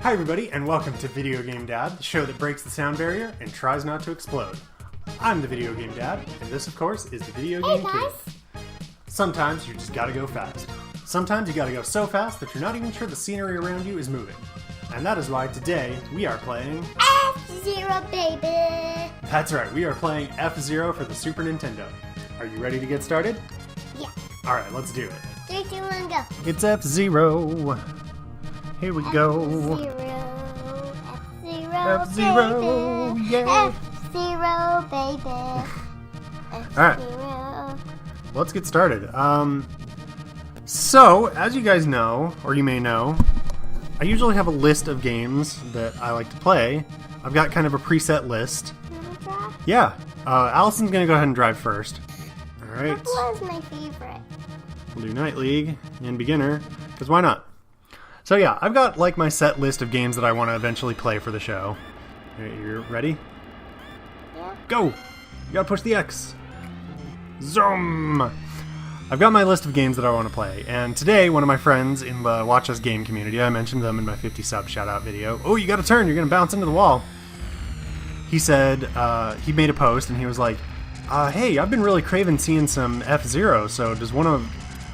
Hi everybody, and welcome to Video Game Dad, the show that breaks the sound barrier and tries not to explode. I'm the Video Game Dad, and this, of course, is the Video Game Kid. Sometimes you just gotta go fast. Sometimes you gotta go so fast that you're not even sure the scenery around you is moving. And that is why today we are playing F-Zero, baby! That's right, we are playing F-Zero for the Super Nintendo. Are you ready to get started? Yeah. Alright, let's do it. 3, 2, 1, go. It's F-Zero. Here we go. F-Zero, F-Zero, yeah. F-Zero, baby. Alright. F-Zero. Let's get started. So, as you guys know, or you may know, I usually have a list of games that I like to play. I've got kind of a preset list. You wanna try? Yeah. Allison's gonna go ahead and drive first. Alright. That was my favorite. We'll do Night League and Beginner, because why not? So yeah, I've got like my set list of games that I want to eventually play for the show. You're ready? Yeah. Go! You gotta push the X. Zoom! I've got my list of games that I want to play, and today one of my friends in the Watch Us Game community, I mentioned them in my 50 sub shout out video. Oh, you gotta turn, you're gonna bounce into the wall. He said, he made a post and he was like, hey, I've been really craving seeing some F-Zero, so does one of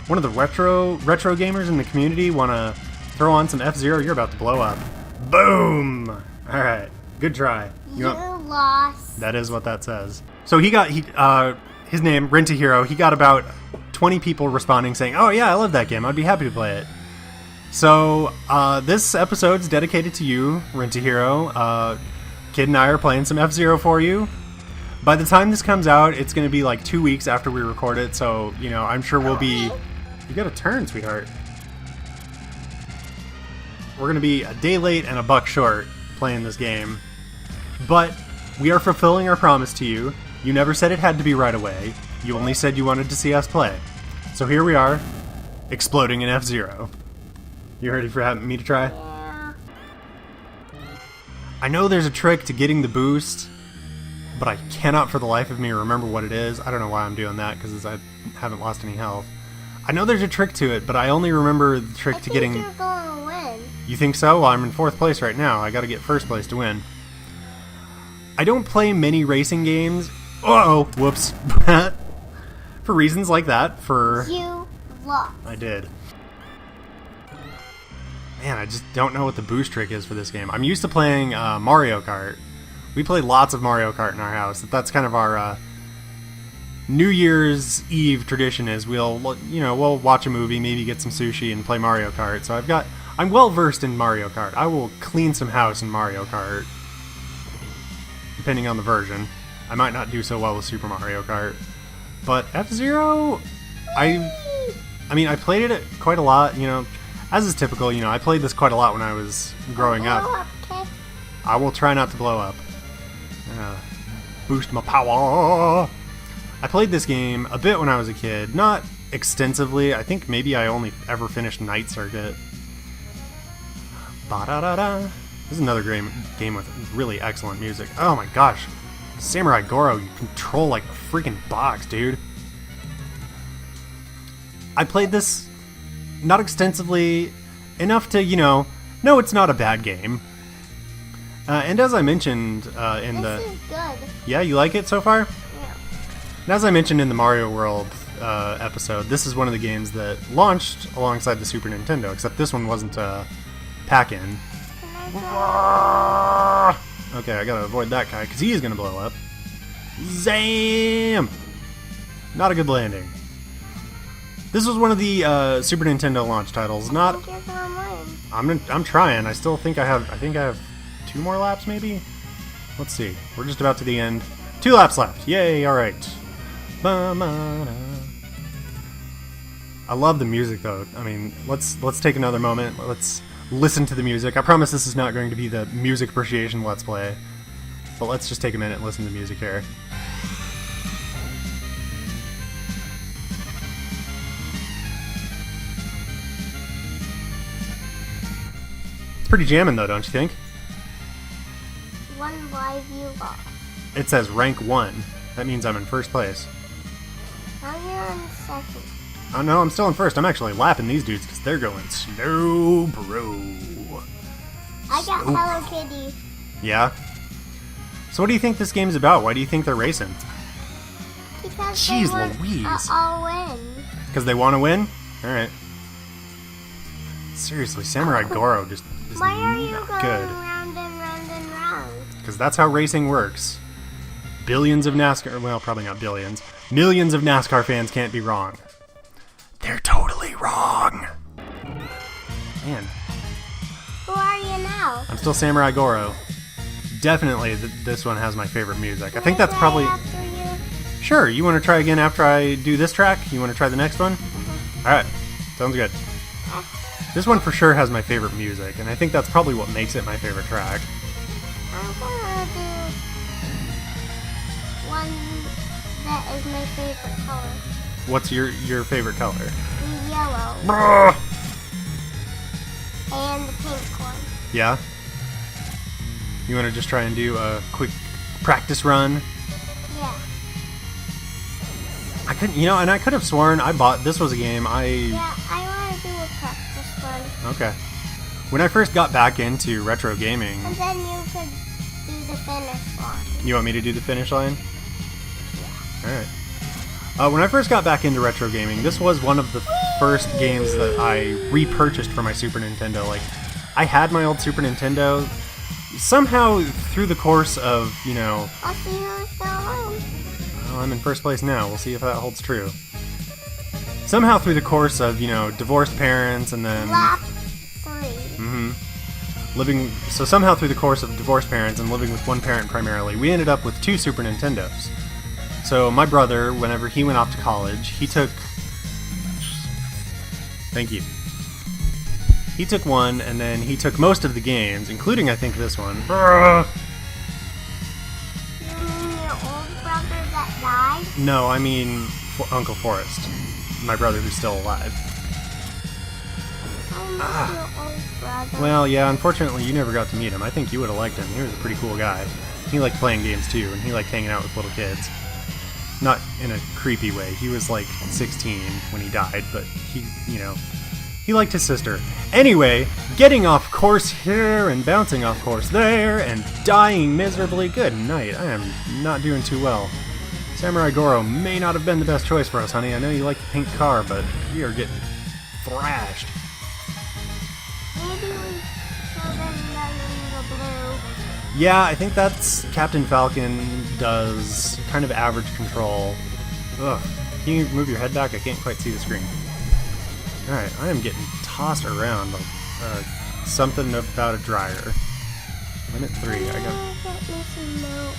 the retro gamers in the community want to throw on some F-Zero? You're about to blow up. Boom! Alright, good try. You lost. That is what that says. So his name, Rent-A-Hero, he got about 20 people responding saying, oh yeah, I love that game, I'd be happy to play it. So, this episode's dedicated to you, Rent-A-Hero. Kid and I are playing some F-Zero for you. By the time this comes out, it's going to be like 2 weeks after we record it, so, you know, I'm sure we'll be... You gotta turn, sweetheart. We're going to be a day late and a buck short playing this game. But we are fulfilling our promise to you. You never said it had to be right away. You only said you wanted to see us play. So here we are, exploding in F-Zero. You ready for me to try? Yeah. I know there's a trick to getting the boost, but I cannot for the life of me remember what it is. I don't know why I'm doing that, because I haven't lost any health. I know there's a trick to it, but I only remember the trick to getting... you're going to win. You think so? Well, I'm in 4th place right now. I gotta get 1st place to win. I don't play many racing games. Uh-oh, whoops. For reasons like that, You lost. I did. Man, I just don't know what the boost trick is for this game. I'm used to playing Mario Kart. We play lots of Mario Kart in our house. That's kind of our New Year's Eve tradition is we'll watch a movie, maybe get some sushi and play Mario Kart. So I'm well versed in Mario Kart. I will clean some house in Mario Kart. Depending on the version. I might not do so well with Super Mario Kart. But F-Zero, I mean, I played it quite a lot, you know, as is typical, you know, I played this quite a lot when I was growing up. Okay. I will try not to blow up. Boost my power. I played this game a bit when I was a kid, not extensively. I think maybe I only ever finished Night Circuit. Ba-da-da-da. This is another game with really excellent music. Oh my gosh. Samurai Goroh, you control like a freaking box, dude. I played this not extensively, enough to, you know it's not a bad game. And as I mentioned This is good. Yeah, you like it so far? Yeah. And as I mentioned in the Mario World episode, this is one of the games that launched alongside the Super Nintendo, except this one wasn't a pack-in. Okay, I gotta avoid that guy, because he's gonna blow up. Zam! Not a good landing. This was one of the Super Nintendo launch titles. Not. You're gonna win. I'm trying. I still think I have 2 more laps, maybe. Let's see. We're just about to the end. 2 laps left. Yay! All right. I love the music, though. I mean, let's take another moment. Let's listen to the music. I promise this is not going to be the music appreciation Let's Play. But let's just take a minute and listen to the music here. It's pretty jamming though, don't you think? 1 live you lost. It says rank 1. That means I'm in 1st place. Now you're in 2nd. Oh no, I'm still in 1st. I'm actually lapping these dudes because they're going slow, bro. I got Hello Kitty. Yeah? So what do you think this game's about? Why do you think they're racing? Because Jeez they want Louise. all win. Because they want to win? Alright. Seriously, Samurai Goroh just is Why are you not going good. round and round and round? Because that's how racing works. Billions of NASCAR, well, probably not billions. Millions of NASCAR fans can't be wrong. They're totally wrong. Man, Who are you now? I'm still Samurai Goroh. Definitely, this one has my favorite music. I think that's Can I probably... try after you? Sure, you want to try again after I do this track? You want to try the next one? Alright, sounds good. This one for sure has my favorite music, and I think that's probably what makes it my favorite track. I'm gonna do one that is my favorite color. What's your favorite color? The yellow Brrr. and the pink one. Yeah? You want to just try and do a quick practice run? Yeah. I couldn't, you know, and I could have sworn I bought, this was a game I... Yeah, I want to do a practice run. Okay. When I first got back into retro gaming... And then you could do the finish line. You want me to do the finish line? Yeah. Alright. When I first got back into retro gaming, this was one of the first games that I repurchased for my Super Nintendo. Like, I had my old Super Nintendo. Somehow, through the course of, you know... I'll see who's still on. Well, I'm in first place now. We'll see if that holds true. Somehow through the course of, you know, divorced parents and then... Lap 3. So somehow through the course of divorced parents and living with one parent primarily, we ended up with 2 Super Nintendos. So my brother, whenever he went off to college, he took... Thank you. He took one, and then he took most of the games, including, I think, this one. You mean your old brother that died? No, I mean Uncle Forrest, my brother who's still alive. I miss your old brother. Well, yeah, unfortunately you never got to meet him. I think you would have liked him. He was a pretty cool guy. He liked playing games too, and he liked hanging out with little kids. Not in a creepy way. He was like 16 when he died, but he, you know, he liked his sister. Anyway, getting off course here and bouncing off course there and dying miserably. Good night. I am not doing too well. Samurai Goroh may not have been the best choice for us, honey. I know you like the pink car, but we are getting thrashed. Maybe we show them the blue. Yeah, I think that's Captain Falcon does kind of average control. Ugh. Can you move your head back? I can't quite see the screen. Alright, I am getting tossed around like something about a dryer. Minute 3, I got... Get me some milk.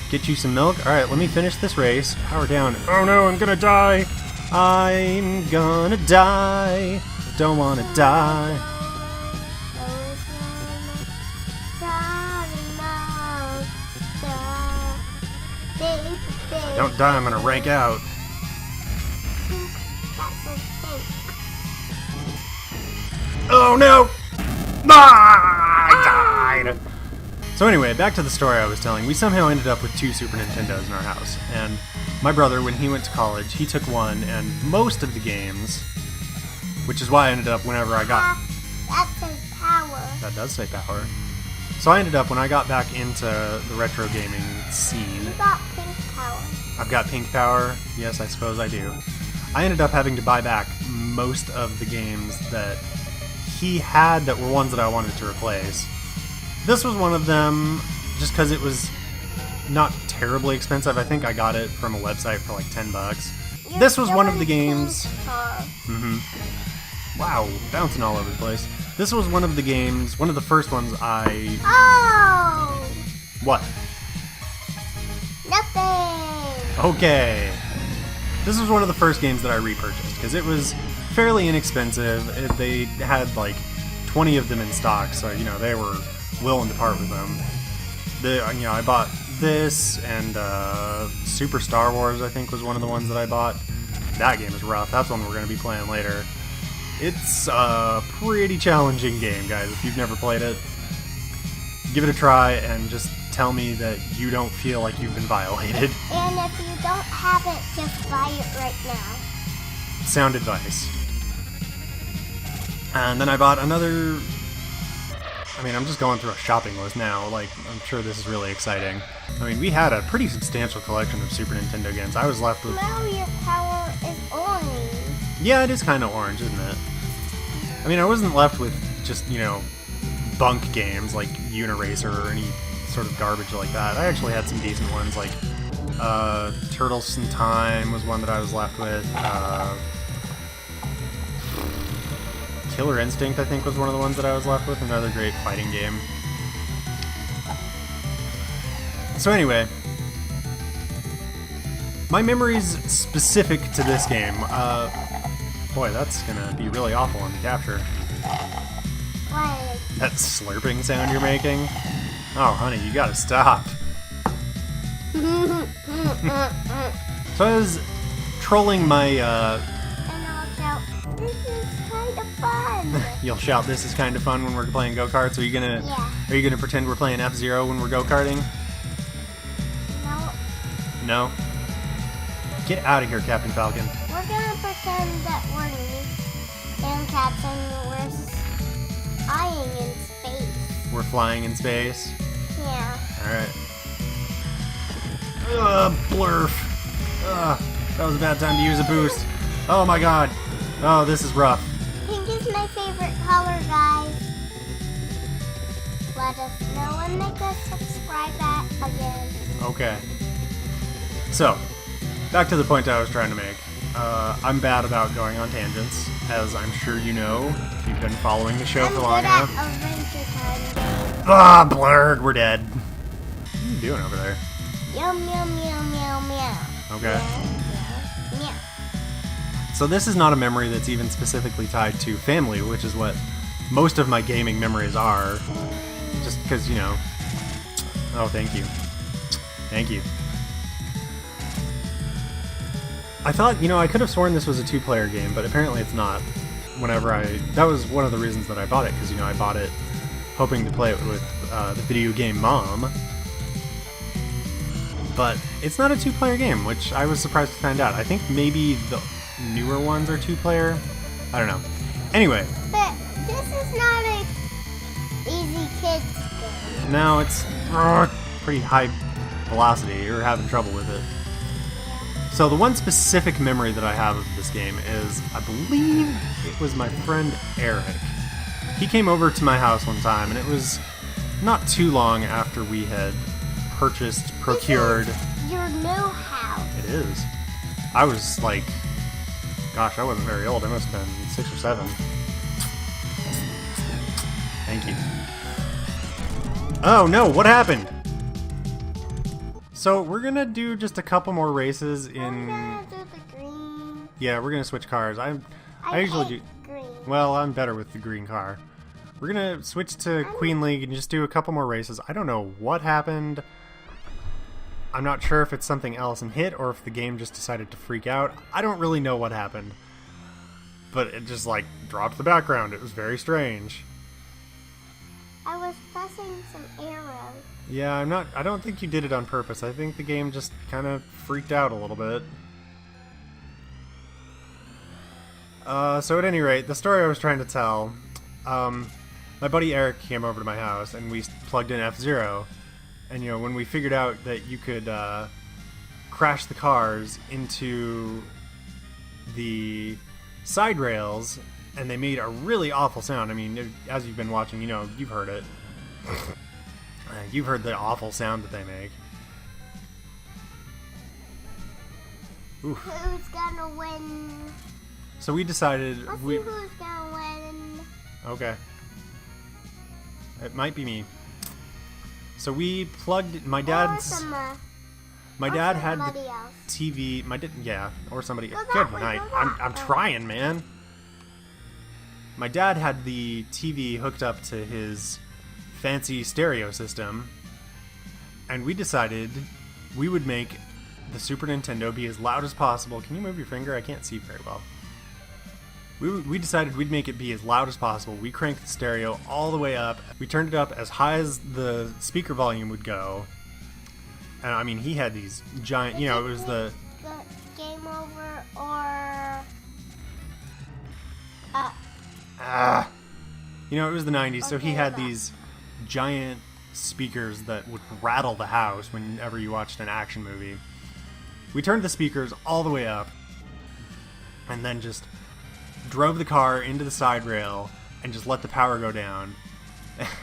Get you some milk? Alright, let me finish this race. Power down. Oh no, I'm gonna die! I'm gonna die! Don't wanna die. Don't die, I'm gonna rank out. Oh no! Ah, I died! So anyway, back to the story I was telling. We somehow ended up with 2 Super Nintendos in our house. And my brother, when he went to college, he took one, and most of the games, which is why I ended up whenever I got... That says power. That does say power. So I ended up, when I got back into the retro gaming scene... You got pink power. I've got pink power. Yes, I suppose I do. I ended up having to buy back most of the games that he had that were ones that I wanted to replace. This was one of them, just because it was not terribly expensive. I think I got it from a website for like $10. This was one of the games... Wow, bouncing all over the place. This was one of the games, one of the first ones I... Oh! What? Nothing! Okay. This was one of the first games that I repurchased, because it was fairly inexpensive. They had like 20 of them in stock, so, you know, they were willing to part with them. You know, I bought this, and Super Star Wars, I think, was one of the ones that I bought. That game is rough. That's one we're going to be playing later. It's a pretty challenging game, guys. If you've never played it, give it a try and just tell me that you don't feel like you've been violated. And if you don't have it, just buy it right now. Sound advice. And then I bought another I mean, I'm just going through a shopping list now. Like, I'm sure this is really exciting. I mean, we had a pretty substantial collection of Super Nintendo games. I was left with... Now your power is orange. Yeah, it is kind of orange, isn't it? I mean, I wasn't left with just, you know, bunk games like Uniracer or any sort of garbage like that. I actually had some decent ones, like Turtles in Time was one that I was left with. Killer Instinct, I think, was one of the ones that I was left with. Another great fighting game. So anyway, my memories specific to this game. Boy, that's gonna be really awful on the capture. What? That slurping sound you're making? Oh, honey, you gotta stop. So I was trolling my, And I'll shout, this is kind of fun. You'll shout, this is kind of fun when we're playing go-karts. Are you gonna... Yeah. Are you gonna pretend we're playing F-Zero when we're go-karting? No, No? Get out of here, Captain Falcon. we're gonna pretend that we're and Captain, we're flying in space. We're flying in space? Yeah. Alright. Ugh, blurf. Ugh, that was a bad time to use a boost. Oh my god. Oh, this is rough. Pink is my favorite color, guys. Let us know and make us subscribe that again. Okay. So, back to the point I was trying to make. I'm bad about going on tangents, as I'm sure you know, if you've been following the show I'm for long good at enough. Adventure Time games. Ah, blurg, we're dead. What are you doing over there? Meow, meow, meow, meow, meow. Okay. Meow, meow. So this is not a memory that's even specifically tied to family, which is what most of my gaming memories are. Just because, you know... Oh, thank you. Thank you. I thought, you know, I could have sworn this was a two-player game, but apparently it's not. That was one of the reasons that I bought it, because, you know, I bought it hoping to play it with the video game mom. But it's not a two-player game, which I was surprised to find out. I think maybe the newer ones are two-player. I don't know. Anyway. But this is not a easy kids game. Now it's pretty high velocity. You're having trouble with it. So the one specific memory that I have of this game is, I believe it was my friend Eric. He came over to my house one time, and it was not too long after we had procured... This is your new house. It is. I was like, gosh, I wasn't very old. I must have been 6 or 7. Thank you. Oh no, what happened? So we're gonna do just a couple more races I'm in... gonna do the green. Yeah, we're gonna switch cars. I usually do... green. Well, I'm better with the green car. We're gonna switch to Queen League and just do a couple more races. I don't know what happened. I'm not sure if it's something Allison hit or if the game just decided to freak out. I don't really know what happened. But it just, like, dropped the background. It was very strange. I was pressing some arrows. Yeah, I don't think you did it on purpose. I think the game just kind of freaked out a little bit. So at any rate, the story I was trying to tell, my buddy Eric came over to my house and we plugged in F-Zero. And, you know, when we figured out that you could crash the cars into the side rails, and they made a really awful sound. I mean, as you've been watching, you know, you've heard it. You've heard the awful sound that they make. Oof. Who's gonna win? So we decided... Let's see who's gonna win. Okay. It might be me. So we plugged... My dad's... My dad had the else. TV... Yeah, or somebody... Go that Good way, night. go that I'm way. trying, man. My dad had the TV hooked up to his fancy stereo system, and we decided we would make the Super Nintendo be as loud as possible. Can you move your finger? I can't see very well. We decided we'd make it be as loud as possible. We cranked the stereo all the way up. We turned it up as high as the speaker volume would go. And I mean, he had these giant, you know, it was the game over or you know, it was the 90s, so he had these giant speakers that would rattle the house whenever you watched an action movie. We turned the speakers all the way up and then just drove the car into the side rail and just let the power go down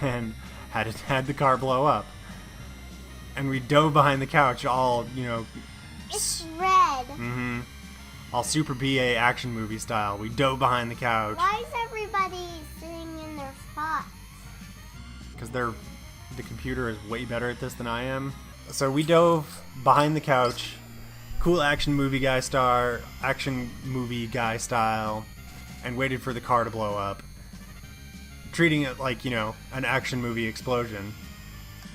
and had the car blow up. And we dove behind the couch all, It's red. all super BA action movie style. We dove behind the couch. Why is everybody sitting in their spots? Because the computer is way better at this than I am. So we dove behind the couch, cool action movie guy style, and waited for the car to blow up, treating it like, an action movie explosion.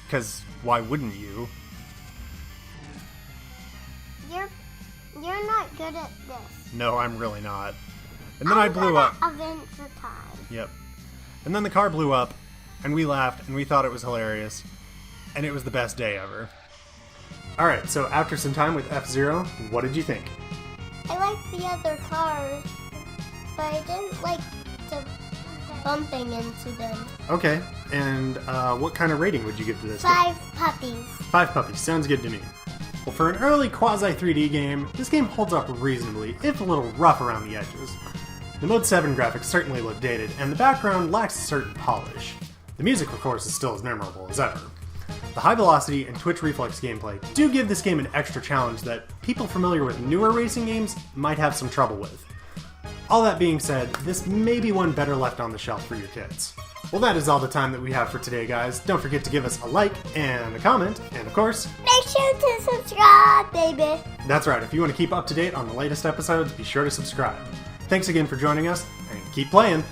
Because why wouldn't you? You're not good at this. No, I'm really not. And then I blew up. Adventure Time. Yep. And then the car blew up, and we laughed, and we thought it was hilarious, and it was the best day ever. Alright, so after some time with F-Zero, what did you think? I liked the other cars, but I didn't like bumping into them. Okay, and what kind of rating would you give to this 5 puppies. game? 5 puppies, sounds good to me. Well, for an early quasi-3D game, this game holds up reasonably, if a little rough around the edges. The Mode 7 graphics certainly look dated, and the background lacks a certain polish. The music, of course, is still as memorable as ever. The high velocity and twitch reflex gameplay do give this game an extra challenge that people familiar with newer racing games might have some trouble with. All that being said, this may be one better left on the shelf for your kids. Well, that is all the time that we have for today, guys. Don't forget to give us a like and a comment, and of course, Make sure to subscribe, baby. that's right, if you want to keep up to date on the latest episodes, be sure to subscribe. Thanks again for joining us, and keep playing!